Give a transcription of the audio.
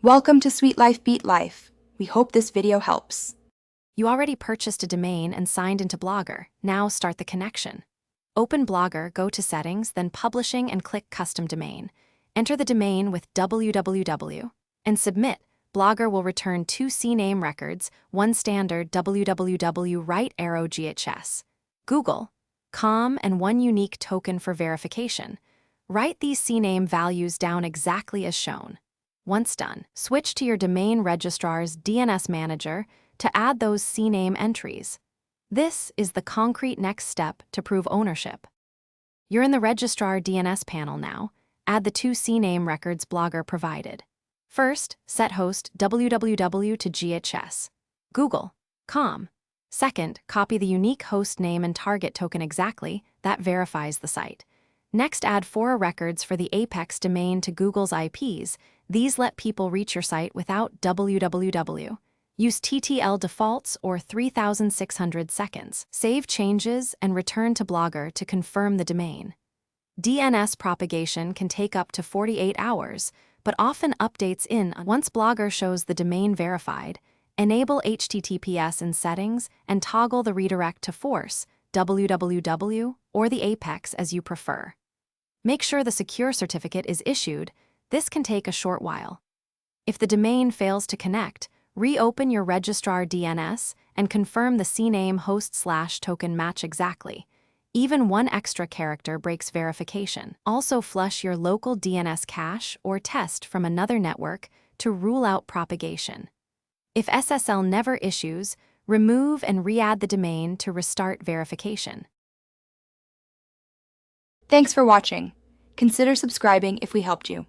Welcome to Sweet Life Beat Life. We hope this video helps. You already purchased a domain and signed into Blogger. Now start the connection. Open Blogger, go to Settings, then Publishing and click Custom Domain. Enter the domain with www and submit. Blogger will return 2 CNAME records, one standard www right arrow GHS, Google.com, and one unique token for verification. Write these CNAME values down exactly as shown. Once done, switch to your domain registrar's DNS manager to add those CNAME entries. This is the concrete next step to prove ownership. You're in the registrar DNS panel now. Add the 2 CNAME records Blogger provided. First, set host www to GHS, Google.com. Second, copy the unique host name and target token exactly. That verifies the site. Next, add 4 records for the Apex domain to Google's IPs. These let people reach your site without www. Use TTL defaults or 3600 seconds. Save changes and return to Blogger to confirm the domain. DNS propagation can take up to 48 hours, but often updates in once Blogger shows the domain verified. Enable HTTPS in settings and toggle the redirect to force, www, or the Apex as you prefer. Make sure the secure certificate is issued. This can take a short while. If the domain fails to connect, reopen your registrar DNS and confirm the CNAME host/token match exactly. Even one extra character breaks verification. Also flush your local DNS cache or test from another network to rule out propagation. If SSL never issues, remove and re-add the domain to restart verification. Thanks for watching. Consider subscribing if we helped you.